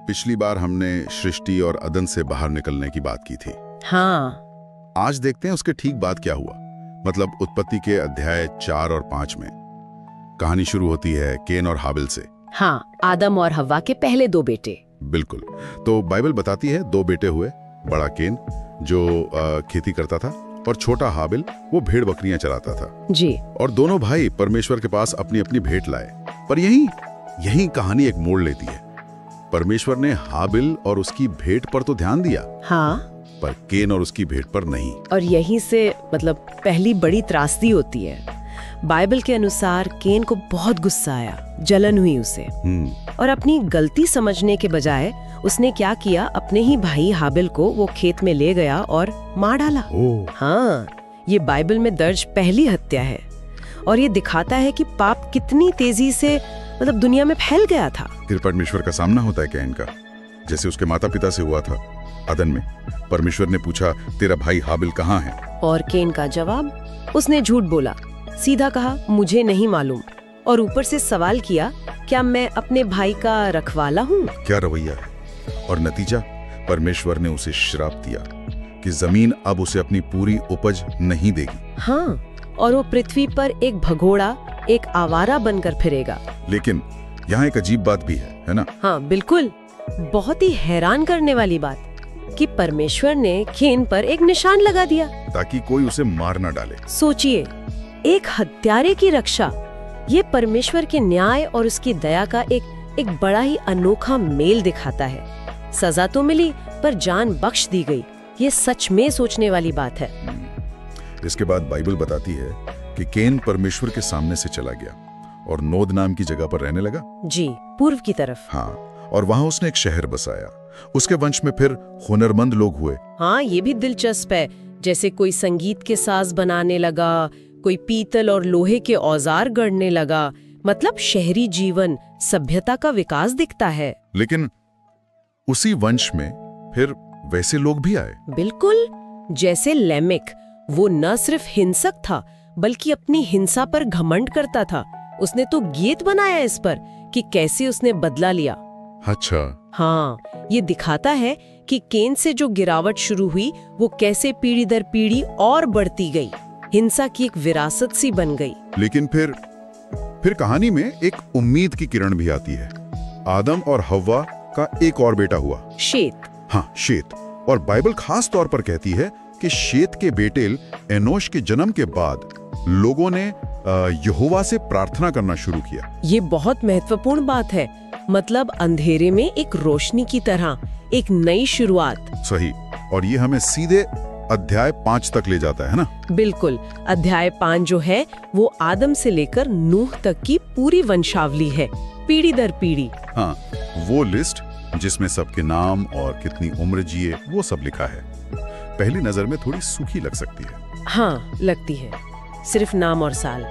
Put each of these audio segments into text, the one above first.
पिछली बार हमने सृष्टि और अदन से बाहर निकलने की बात की थी। हाँ। आज देखते हैं उसके ठीक बाद क्या हुआ। मतलब उत्पत्ति के अध्याय 4 और 5 में कहानी शुरू होती है केन और हाबिल से। हाँ, आदम और हव्वा के पहले 2 बेटे। बिल्कुल। तो बाइबल बताती है 2 बेटे हुए, बड़ा केन जो खेती करता था और छोटा हाबिल वो भेड़ बकरियां चराता था जी। और दोनों भाई परमेश्वर के पास अपनी अपनी भेंट लाए। पर यही कहानी एक मोड़ लेती है। परमेश्वर ने हाबिल और उसकी भेंट पर तो ध्यान दिया, हाँ, पर केन और उसकी भेंट पर नहीं। और यहीं से मतलब पहली बड़ी त्रासदी होती है। बाइबल के अनुसार केन को बहुत गुस्सा आया, जलन हुई उसे, और अपनी गलती समझने के बजाय उसने क्या किया, अपने ही भाई हाबिल को वो खेत में ले गया और मार डाला। हाँ, ये बाइबल में दर्ज पहली हत्या है और ये दिखाता है कि पाप कितनी तेजी से मतलब दुनिया में फैल गया था। फिर परमेश्वर का सामना होता है केन का, जैसे उसके माता पिता से हुआ था अदन में। परमेश्वर ने पूछा, तेरा भाई हाबिल कहाँ है? और केन का जवाब, उसने झूठ बोला, सीधा कहा मुझे नहीं मालूम, और ऊपर से सवाल किया, क्या मैं अपने भाई का रखवाला हूँ? क्या रवैया है। और नतीजा, परमेश्वर ने उसे श्राप दिया कि जमीन अब उसे अपनी पूरी उपज नहीं देगी। हाँ, और वो पृथ्वी पर एक भगोड़ा, एक आवारा बनकर फिरेगा। लेकिन यहाँ एक अजीब बात भी है ना? हाँ बिल्कुल, बहुत ही हैरान करने वाली बात कि परमेश्वर ने केन पर एक निशान लगा दिया ताकि कोई उसे मार न डाले। सोचिए, एक हत्यारे की रक्षा। ये परमेश्वर के न्याय और उसकी दया का एक बड़ा ही अनोखा मेल दिखाता है। सजा तो मिली पर जान बख्श दी गई। ये सच में सोचने वाली बात है। इसके बाद बाइबल बताती है कि केन परमेश्वर के सामने से चला गया और नोद नाम की जगह पर रहने लगा। जी, पूर्व की तरफ। हाँ, और वहाँ उसने एक शहर बसाया। उसके वंश में फिर हुनरमंद लोग हुए। हाँ, ये भी दिलचस्प है। जैसे कोई संगीत के साज बनाने लगा, कोई पीतल और लोहे के औजार गढ़ने लगा। मतलब शहरी जीवन, सभ्यता का विकास दिखता है। लेकिन उसी वंश में फिर वैसे लोग भी आए। बिल्कुल, जैसे लेमेक। वो न सिर्फ हिंसक था बल्कि अपनी हिंसा पर घमंड करता था। उसने तो गीत बनाया इस पर कि कैसे उसने बदला लिया। अच्छा। हाँ, ये दिखाता है कि केन से जो गिरावट शुरू हुई वो कैसे पीढ़ी दर पीढ़ी और बढ़ती गई। हिंसा की एक विरासत सी बन गई। लेकिन फिर कहानी में एक उम्मीद की किरण भी आती है। आदम और हव्वा का एक और बेटा हुआ, शेत। हाँ, शेत। और बाइबल खास तौर पर कहती है कि शेत के बेटे एनोश के जन्म के बाद लोगों ने यहोवा से प्रार्थना करना शुरू किया। ये बहुत महत्वपूर्ण बात है। मतलब अंधेरे में एक रोशनी की तरह एक नई शुरुआत। सही। और ये हमें सीधे अध्याय 5 तक ले जाता है ना? बिल्कुल। अध्याय 5 जो है वो आदम से लेकर नूह तक की पूरी वंशावली है, पीढ़ी दर पीढ़ी। हाँ, वो लिस्ट जिसमें सबके नाम और कितनी उम्र जिए वो सब लिखा है। पहली नजर में थोड़ी सूखी लग सकती है। हाँ, लगती है, सिर्फ नाम और साल।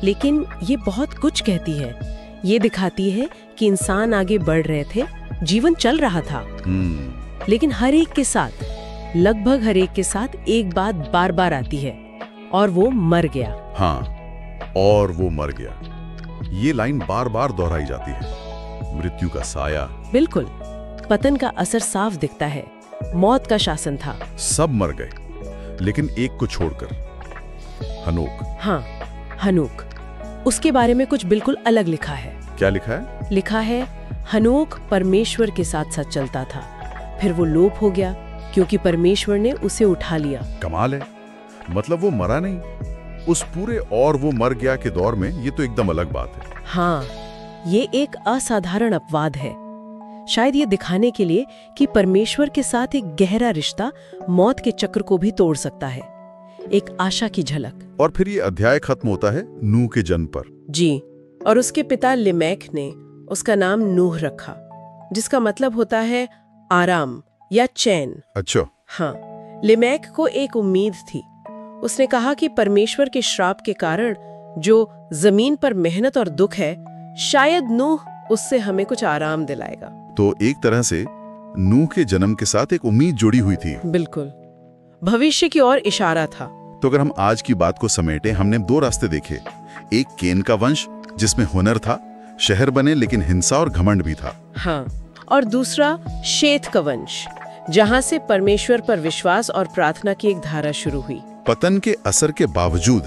लेकिन ये बहुत कुछ कहती है। ये दिखाती है कि इंसान आगे बढ़ रहे थे, जीवन चल रहा था। लेकिन हर एक के साथ, लगभग हर एक के साथ एक बात बार बार आती है, और वो मर गया। हाँ, और वो मर गया। ये लाइन बार बार दोहराई जाती है। मृत्यु का साया। बिल्कुल, पतन का असर साफ दिखता है। मौत का शासन था। सब मर गए, लेकिन एक को छोड़कर, हनोक। हाँ, हनोक। उसके बारे में कुछ बिल्कुल अलग लिखा है। क्या लिखा है? लिखा है, हनोक परमेश्वर के साथ साथ चलता था, फिर वो लोप हो गया क्योंकि परमेश्वर ने उसे उठा लिया। कमाल है। मतलब वो मरा नहीं, उस पूरे और वो मर गया के दौर में ये तो एकदम अलग बात है। हाँ, ये एक असाधारण अपवाद है। शायद ये दिखाने के लिए कि परमेश्वर के साथ एक गहरा रिश्ता मौत के चक्र को भी तोड़ सकता है। एक आशा की झलक। और फिर ये अध्याय खत्म होता है नूह के जन्म पर। जी, और उसके पिता लिमेक ने उसका नाम नूह रखा, जिसका मतलब होता है आराम या चैन। अच्छा। हाँ, लिमेक को एक उम्मीद थी। उसने कहा कि परमेश्वर के श्राप के कारण जो जमीन पर मेहनत और दुख है, शायद नूह उससे हमें कुछ आराम दिलाएगा। तो एक तरह से नूह के जन्म के साथ एक उम्मीद जुड़ी हुई थी। बिल्कुल, भविष्य की ओर इशारा था। तो अगर हम आज की बात को समेटे, हमने 2 रास्ते देखे। एक केन का वंश जिसमें हुनर था, शहर बने लेकिन हिंसा और घमंड भी था। हाँ, और दूसरा शेत का वंश, जहां से परमेश्वर पर विश्वास और प्रार्थना की एक धारा शुरू हुई। पतन के असर के बावजूद,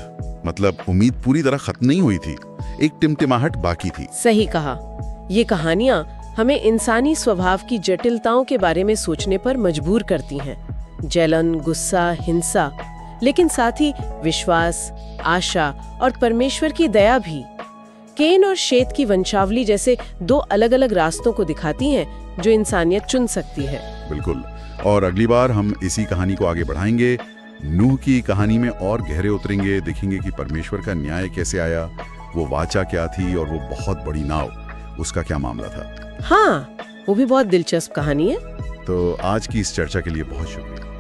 मतलब उम्मीद पूरी तरह खत्म नहीं हुई थी, एक टिमटिमाहट बाकी थी। सही कहा। ये कहानियां हमें इंसानी स्वभाव की जटिलताओं के बारे में सोचने पर मजबूर करती हैं। जलन, गुस्सा, हिंसा, लेकिन साथ ही विश्वास, आशा और परमेश्वर की दया भी केन और शेत की वंशावली जैसे दो अलग-अलग रास्तों को दिखाती हैं जो इंसानियत चुन सकती है। बिल्कुल। और अगली बार हम इसी कहानी को आगे बढ़ाएंगे, नूह की कहानी में और गहरे उतरेंगे, देखेंगे कि परमेश्वर का न्याय कैसे आया, वो वाचा क्या थी और वो बहुत बड़ी नाव, उसका क्या मामला था। हाँ, वो भी बहुत दिलचस्प कहानी है। तो आज की इस चर्चा के लिए बहुत शुक्रिया।